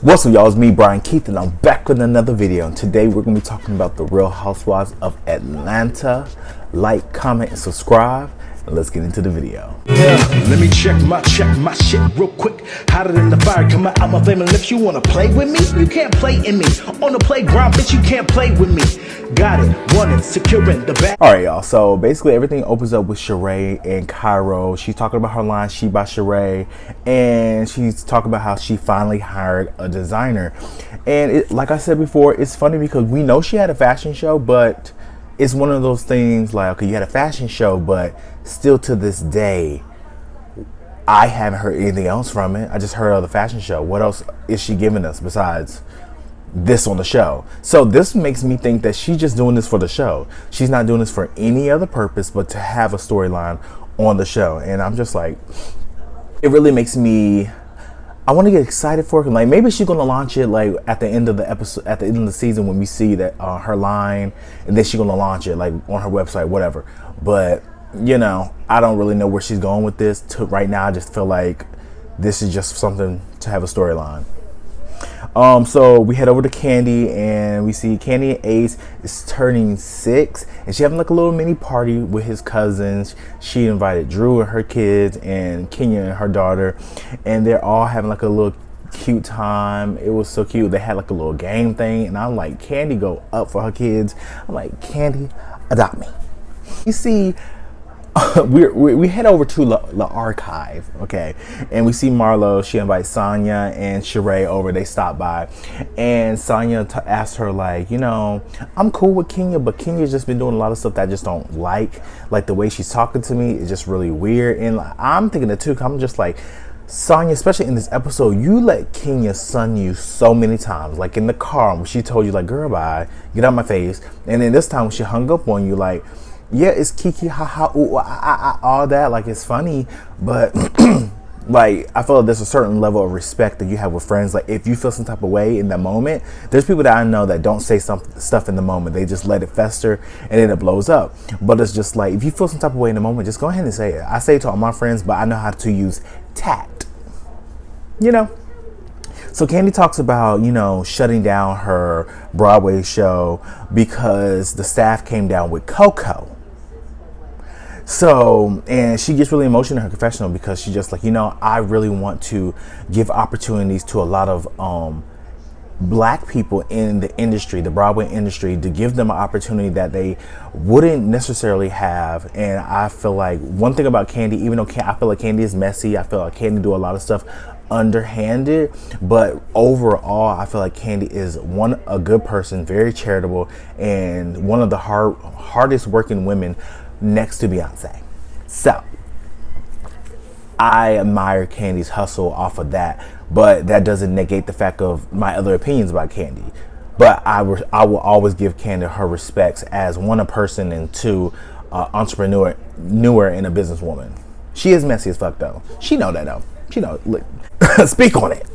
What's up, y'all? It's me, Brian Keith, and I'm back with another video. And today we're going to be talking about the Real Housewives of Atlanta. Like, comment, and subscribe, and let's get into the video. Yeah, let me check my shit real quick. Hotter than the fire coming out my flaming lips. You wanna play with me? You can't play in me. On the playground, bitch, you can't play with me. Got it, want it, securing the bag. Alright, y'all, so basically everything opens up with Sheree and Cairo. She's talking about her line, She by Sheree, and she's talking about how she finally hired a designer. And like I said before, it's funny because we know she had a fashion show, but it's one of those things like, okay, you had a fashion show, but still to this day, I haven't heard anything else from it. I just heard of the fashion show. What else is she giving us besides this on the show? So this makes me think that she's just doing this for the show. She's not doing this for any other purpose but to have a storyline on the show. And I'm just like, it really makes me, I want to get excited for her. Like maybe she's gonna launch it like at the end of the episode, at the end of the season when we see that her line, and then she's gonna launch it like on her website, whatever. But you know, I don't really know where she's going with this. Right now, I just feel like this is just something to have a storyline. So we head over to Candy, and we see Candy and Ace is turning 6, and she having like a little mini party with his cousins. She invited Drew and her kids, and Kenya and her daughter, and they're all having like a little cute time. It was so cute. They had like a little game thing, and I'm like, Candy go up for her kids. I'm like, Candy, adopt me. You see, we head over to the archive, okay, and we see Marlo. She invites Sonya and Sheree over. They stop by, and Sonya asks her like, you know, I'm cool with Kenya, but Kenya's just been doing a lot of stuff that I just don't like the way she's talking to me is just really weird. And I'm thinking it too. I'm just like, Sonya, especially in this episode, you let Kenya son you so many times, like in the car when she told you like, girl, bye, get out my face. And then this time when she hung up on you, like, yeah, it's kiki, haha, ooh, ah, ah, ah, all that, like it's funny, but like I feel like there's a certain level of respect that you have with friends. Like if you feel some type of way in the moment, there's people that I know that don't say some stuff in the moment. They just let it fester and then it blows up. But it's just like, if you feel some type of way in the moment, just go ahead and say it. I say it to all my friends, but I know how to use tact, you know. So Candy talks about, you know, shutting down her Broadway show because the staff came down with Coco. So, and she gets really emotional in her confessional because she's just like, you know, I really want to give opportunities to a lot of black people in the industry, the Broadway industry, to give them an opportunity that they wouldn't necessarily have. And I feel like one thing about Candy, even though I feel like Candy is messy, I feel like Candy do a lot of stuff underhanded, but overall I feel like Candy is a good person, very charitable, and one of the hardest working women next to Beyonce. So I admire Candy's hustle off of that, but that doesn't negate the fact of my other opinions about Candy. But I will always give Candy her respects as one, a person, and two, entrepreneur and a businesswoman. She is messy as fuck though. She know that though. She know. Look, speak on it.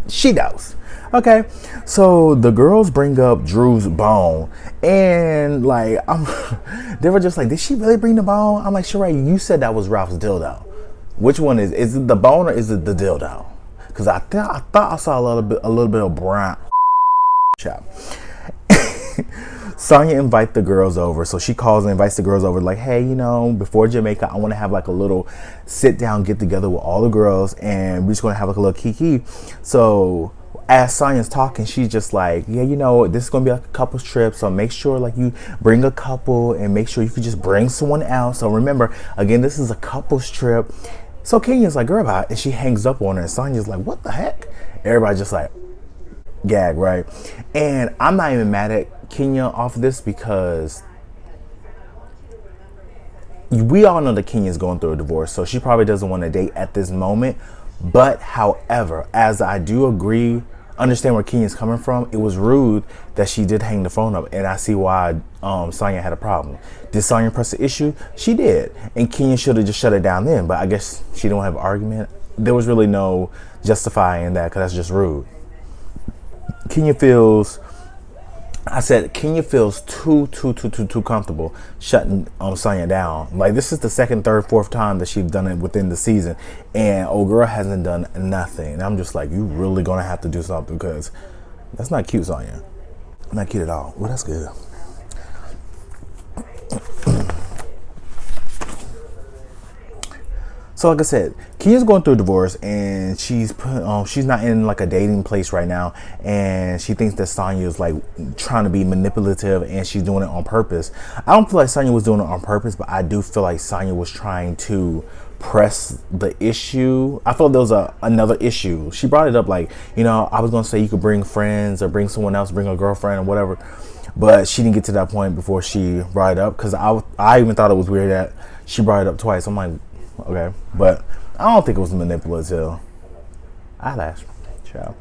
She knows. Okay, so the girls bring up Drew's bone, and like they were just like, did she really bring the bone? I'm like, Sheree, you said that was Ralph's dildo. Which one is it the bone or is it the dildo? Because I thought I saw a little bit of brown. Sonya invites the girls over, so she calls and invites the girls over like, hey, you know, before Jamaica I want to have like a little sit down get together with all the girls, and we're just going to have like a little kiki. So as Sonya's talking, she's just like, yeah, you know, this is gonna be like a couple's trip, so make sure like you bring a couple and make sure you can just bring someone else. So remember, again, this is a couple's trip. So Kenya's like, girl, bye, and she hangs up on her, and Sonya's like, what the heck? Everybody just like gag, right? And I'm not even mad at Kenya off of this because we all know that Kenya's going through a divorce, so she probably doesn't want to date at this moment. But however, as I do understand where Kenya's coming from, it was rude that she did hang the phone up, and I see why Sonya had a problem. Did Sonya press the issue? She did, and Kenya should have just shut it down then, but I guess she didn't have an argument. There was really no justifying that because that's just rude. Kenya feels I said Kenya feels too comfortable shutting Sonya down. Like, this is the second, third, fourth time that she's done it within the season, and old girl hasn't done nothing. And I'm just like, you really gonna have to do something, because that's not cute, Sonya. Not cute at all. Well, that's good. So like I said, Kenya's going through a divorce, and she's not in like a dating place right now, and she thinks that Sonya is like trying to be manipulative, and she's doing it on purpose. I don't feel like Sonya was doing it on purpose, but I do feel like Sonya was trying to press the issue. I felt there was another issue. She brought it up like, I was gonna say you could bring friends or bring someone else, bring a girlfriend or whatever, but she didn't get to that point before she brought it up, because I even thought it was weird that she brought it up twice. I'm like, okay, but I don't think it was manipulative. Eyelash, child.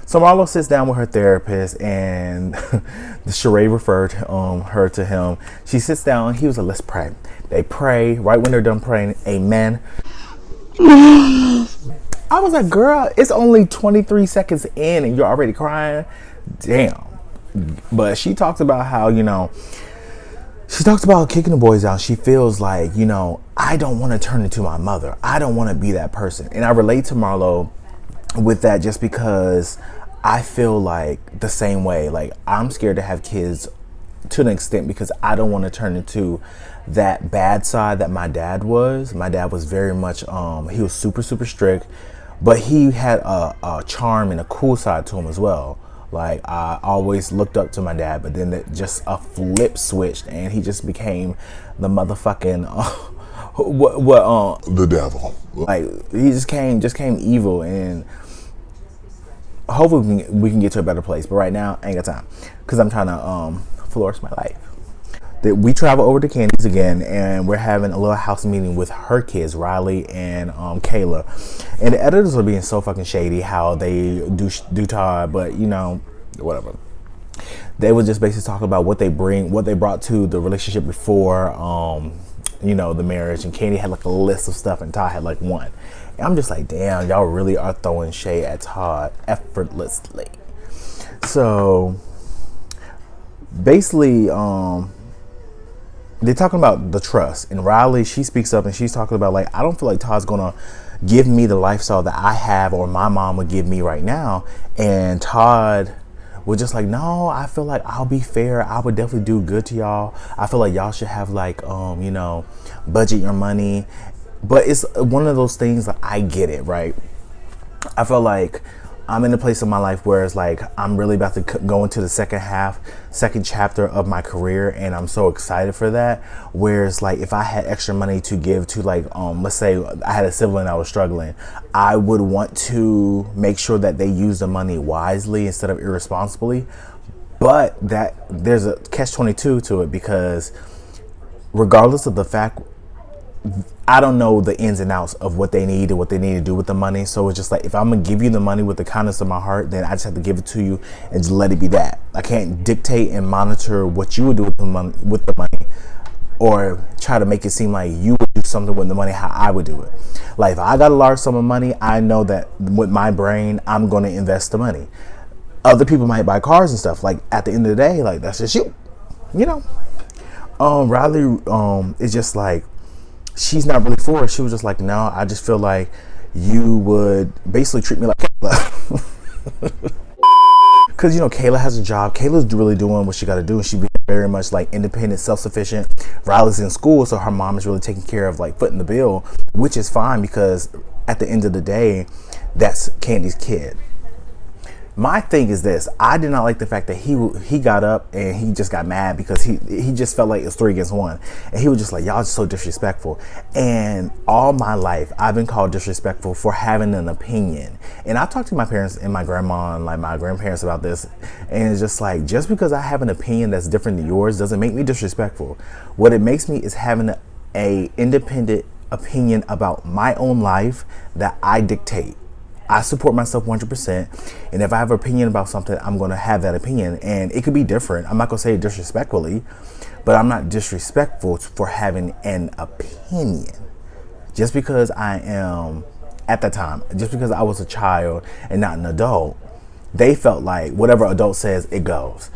So Marlo sits down with her therapist, and the Sheree referred her to him. She sits down. He was like, "Let's pray." They pray. Right when they're done praying, amen. I was like, "Girl, it's only 23 seconds in, and you're already crying." Damn. But she talks about how she talks about kicking the boys out. She feels like, I don't want to turn into my mother. I don't want to be that person. And I relate to Marlo with that, just because I feel like the same way. Like, I'm scared to have kids to an extent, because I don't want to turn into that bad side that my dad was. My dad was very much, he was super, super strict, but he had a charm and a cool side to him as well. Like, I always looked up to my dad, but then just a flip switched, and he just became the motherfucking the devil. Like, he just came evil, and hopefully we can get to a better place. But right now, I ain't got time, because I'm trying to flourish my life. We travel over to Candy's again, and we're having a little house meeting with her kids, Riley and Kayla. And the editors are being so fucking shady how they do Todd, but whatever. They were just basically talking about what they brought to the relationship before, the marriage. And Candy had like a list of stuff, and Todd had like one. And I'm just like, damn, y'all really are throwing shade at Todd effortlessly. So basically, they're talking about the trust, and Riley, she speaks up, and she's talking about, like, I don't feel like Todd's gonna give me the lifestyle that I have or my mom would give me right now. And Todd was just like, no, I feel like I'll be fair. I would definitely do good to y'all. I feel like y'all should have like, budget your money. But it's one of those things that I get it, right? I feel like I'm in a place in my life where it's like I'm really about to go into the second chapter of my career, and I'm so excited for that. Whereas, like, if I had extra money to give to, like, let's say I had a sibling that was struggling, I would want to make sure that they use the money wisely instead of irresponsibly. But that there's a catch-22 to it, because regardless of the fact, I don't know the ins and outs of what they need and what they need to do with the money. So it's just like, if I'm gonna give you the money with the kindness of my heart, then I just have to give it to you and just let it be that. I can't dictate and monitor what you would do with the money, or try to make it seem like you would do something with the money how I would do it. Like, if I got a large sum of money, I know that with my brain, I'm gonna invest the money. Other people might buy cars and stuff. Like, at the end of the day, like, that's just you. Riley is just like, she's not really for it. She was just like, no, I just feel like you would basically treat me like Kayla. Because, Kayla has a job. Kayla's really doing what she got to do, and she's very much like independent, self-sufficient. Riley's in school, so her mom is really taking care of like footing the bill, which is fine, because at the end of the day, that's Candy's kid. My thing is this: I did not like the fact that he got up and he just got mad, because he just felt like it's 3 against 1, and he was just like, y'all just so disrespectful. And all my life I've been called disrespectful for having an opinion. And I talked to my parents and my grandma and like my grandparents about this, and it's just like, just because I have an opinion that's different than yours doesn't make me disrespectful. What it makes me is having a independent opinion about my own life that I dictate. I support myself 100%, and if I have an opinion about something, I'm going to have that opinion, and it could be different. I'm not going to say it disrespectfully, but I'm not disrespectful for having an opinion. Just because I am, at that time, just because I was a child and not an adult, they felt like whatever adult says, it goes.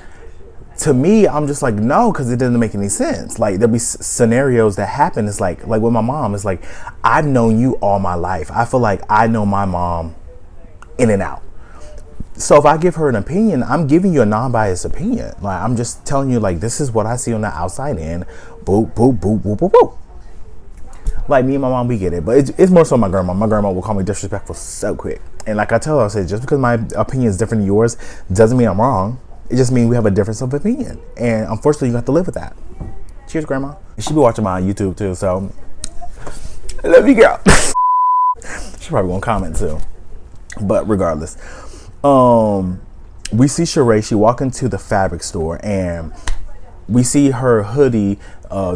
to me, I'm just like, no, because it doesn't make any sense. Like, there'll be scenarios that happen. It's like with my mom, it's like, I've known you all my life. I feel like I know my mom in and out. So if I give her an opinion, I'm giving you a non-biased opinion. Like, I'm just telling you, like, this is what I see on the outside in. Boop, boop, boop, boop, boop, boop. Like, me and my mom, we get it. But it's more so my grandma. My grandma will call me disrespectful so quick. And like I tell her, I say, just because my opinion is different than yours doesn't mean I'm wrong. It just means we have a difference of opinion. And unfortunately, you have to live with that. Cheers, Grandma. She be watching my YouTube, too, so I love you, girl. She probably won't comment, too. But regardless, we see Sheree. She walk into the fabric store, and we see her hoodie,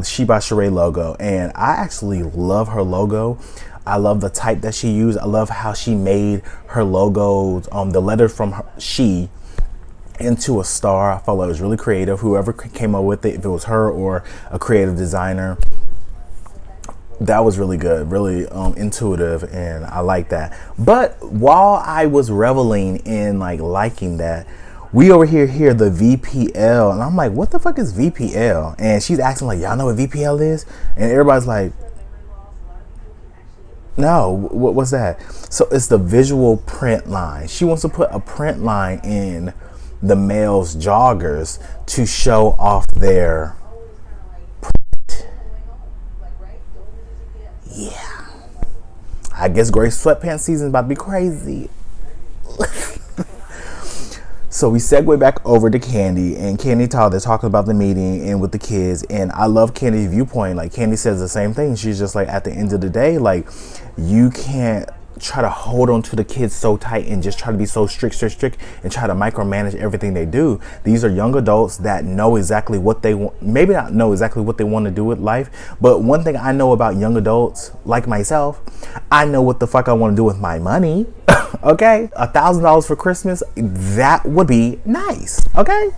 She by Sheree logo. And I actually love her logo. I love the type that she used. I love how she made her logos, the letter from She into a star. I felt like it was really creative. Whoever came up with it, if it was her or a creative designer, that was really good, really intuitive, and I like that. But while I was reveling in like liking that, we over here hear the VPL, and I'm like, what the fuck is VPL? And she's asking like, y'all know what VPL is? And everybody's like, no, what's that? So it's the visual print line. She wants to put a print line in the male's joggers to show off their print. Yeah, I guess gray sweatpants season is about to be crazy. So we segue back over to Candy, and Candy Todd, they're talking about the meeting and with the kids, and I love Candy's viewpoint. Like, Candy says the same thing. She's just like, at the end of the day, like, you can't try to hold on to the kids so tight and just try to be so strict and try to micromanage everything they do. These are young adults that know exactly what they want, maybe not know exactly what they want to do with life, but one thing I know about young adults like myself, I know what the fuck I want to do with my money. Okay, $1,000 for Christmas, that would be nice. Okay,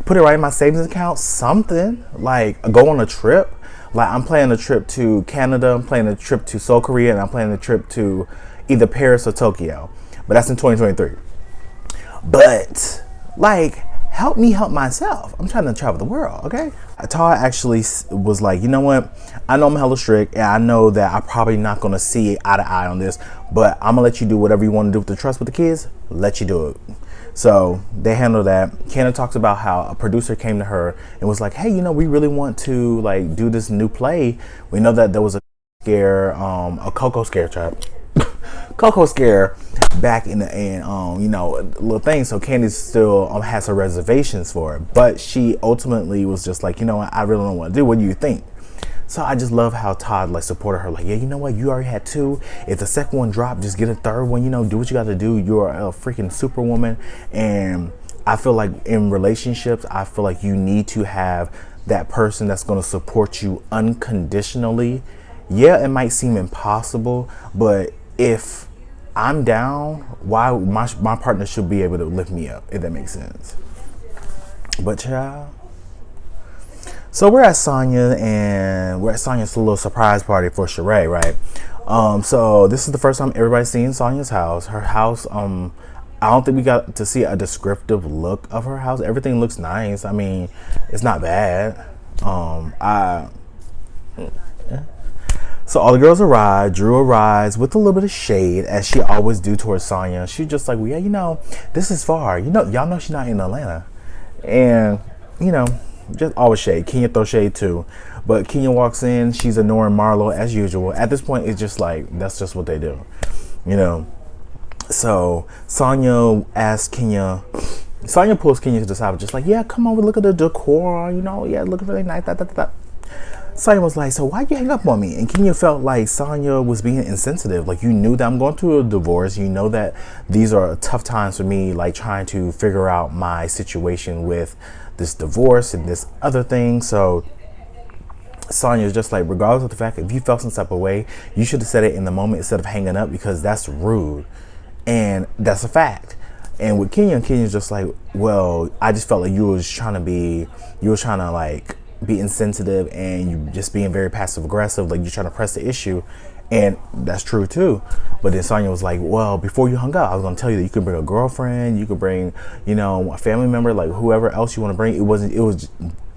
put it right in my savings account, something like go on a trip. Like, I'm planning a trip to Canada, I'm planning a trip to Seoul, Korea, and I'm planning a trip to either Paris or Tokyo, but that's in 2023. But like, help me help myself. I'm trying to travel the world. Okay, Todd actually was like, you know what, I know I'm hella strict, and I know that I'm probably not gonna see eye to eye on this, but I'm gonna let you do whatever you want to do with the trust with the kids. Let you do it. So they handle that. Kenna talks about how a producer came to her and was like, hey, you know, we really want to like do this new play. We know that there was a scare, a Coco scare trap. Coco scare back in the you know, little thing. So Candy still has her reservations for it, but she ultimately was just like, you know what, I really don't want to do. What do you think? So I just love how Todd like supported her. Like, yeah, you know what, you already had 2. If the second one dropped, just get a third one. You know, do what you got to do. You're a freaking superwoman. And I feel like in relationships, I feel like you need to have that person that's going to support you unconditionally. Yeah, it might seem impossible, but if I'm down, why my partner should be able to lift me up, if that makes sense. But child, so we're at Sonya's little surprise party for Sheree, right? So this is the first time everybody's seen Sonya's house. Her house, I don't think we got to see a descriptive look of her house. Everything looks nice. I mean, it's not bad. So all the girls arrive. Drew arrives with a little bit of shade, as she always do towards Sonya. She's just like, well, yeah, you know, this is far. You know, y'all know she's not in Atlanta. And, you know, just always shade. Kenya throw shade too. But Kenya walks in. She's ignoring Marlo as usual. At this point, it's just like, that's just what they do. You know. So Sonya asks Kenya. Sonya pulls Kenya to the side, just like, yeah, come over, look at the decor. You know, yeah, looking really nice. Sonya was like, so why'd you hang up on me? And Kenya felt like Sonya was being insensitive. Like, you knew that I'm going through a divorce. You know that these are tough times for me, like trying to figure out my situation with this divorce and this other thing. So Sonya's just like, regardless of the fact, if you felt some type of way, you should have said it in the moment instead of hanging up, because that's rude. And that's a fact. And with Kenya's just like, well, I just felt like you were trying to like be insensitive, and you just being very passive aggressive, like you're trying to press the issue. And that's true too. But then Sonya was like, well, before you hung out, I was gonna tell you that you could bring a girlfriend, you could bring, you know, a family member, like whoever else you want to bring.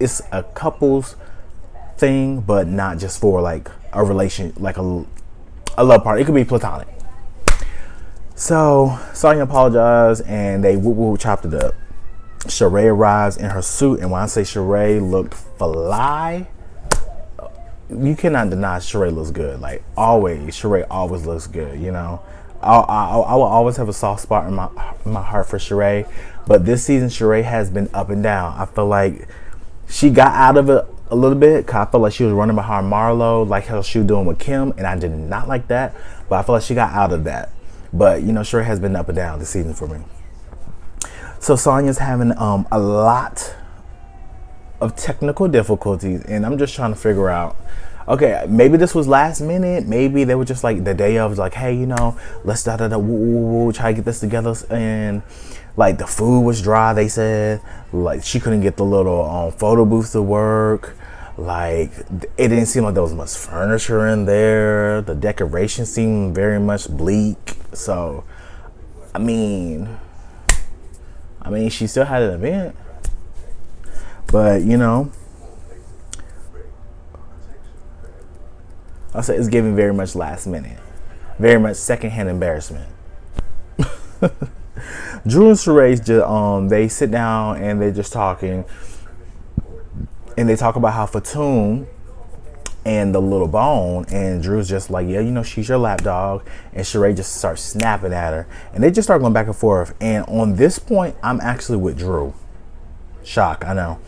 It's a couple's thing, but not just for like a relation, like a love party. It could be platonic. So Sonya apologized and they chopped it up. Sheree arrives in her suit, and when I say Sheree looked fly, you cannot deny Sheree looks good. Like always, Sheree always looks good. You know, I will always have a soft spot in my heart for Sheree, but this season Sheree has been up and down. I feel like she got out of it a little bit. Cause I felt like she was running behind Marlo, like how she was doing with Kim, and I did not like that. But I feel like she got out of that. But you know, Sheree has been up and down this season for me. So Sonya's having a lot of technical difficulties, and I'm just trying to figure out, okay, maybe this was last minute, maybe they were just like the day of, like, hey, you know, let's try to get this together, and like the food was dry, they said, like she couldn't get the little photo booth to work, like it didn't seem like there was much furniture in there, the decoration seemed very much bleak. So I mean she still had an event, but you know, I'll say it's giving very much last minute, very much secondhand embarrassment. Drew and Sheree just they sit down and they're just talking, and they talk about how Fatum and the little bone, and Drew's just like, yeah, you know, she's your lapdog, and Sheree just starts snapping at her, and they just start going back and forth. And on this point, I'm actually with Drew. Shock, I know.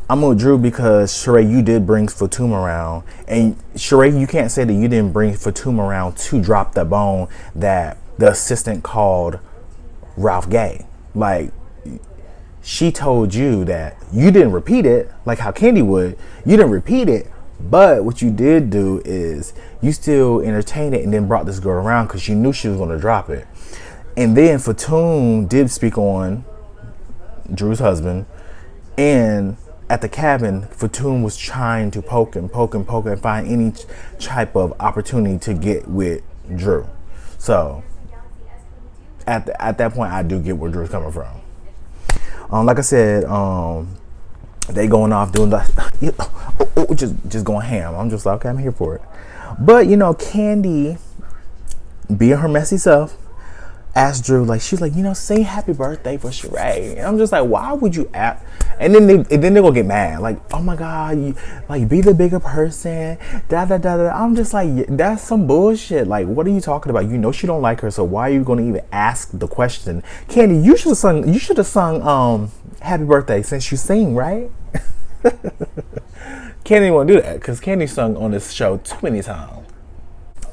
I'm with Drew because Sheree, you did bring Fatum around, and Sheree, you can't say that you didn't bring Fatum around to drop the bone that the assistant called Ralph Gay. Like, she told you that you didn't repeat it, like how Candy would. You didn't repeat it, but what you did do is you still entertained it and then brought this girl around because you knew she was going to drop it. And then Fatum did speak on Drew's husband, and at the cabin, Fatum was trying to poke and find any type of opportunity to get with Drew. So at that point, I do get where Drew's coming from. Like I said, they going off doing the just going ham. I'm just like, okay, I'm here for it. But you know, Candy, being her messy self, asked Drew, like, she's like, you know, say happy birthday for Sheree. And I'm just like, why would you ask? And then they're gonna get mad, like, oh my god, you like be the bigger person, da da da da. I'm just like, that's some bullshit. Like, what are you talking about? You know she don't like her, so why are you gonna even ask the question? Candy, you should have sung happy birthday since you sing, right? Candy won't do that because Candy sung on this show too many times.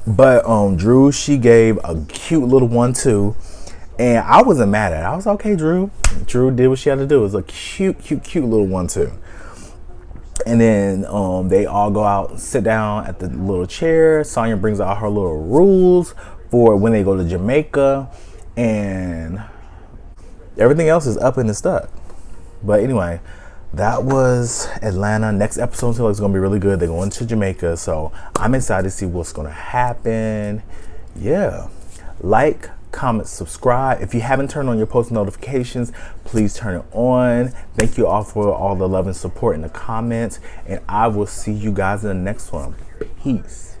But Drew, she gave a cute little 1-2, and I wasn't mad at it. I was like, okay, Drew did what she had to do. It was a cute little 1-2. And then they all go out and sit down at the little chair. Sonya brings out her little rules for when they go to Jamaica, and everything else is up and it's stuck. But anyway, that was Atlanta. Next episode is going to be really good. They're going to Jamaica, so I'm excited to see what's going to happen. Yeah. Like, comment, subscribe. If you haven't turned on your post notifications, please turn it on. Thank you all for all the love and support in the comments, and I will see you guys in the next one. Peace.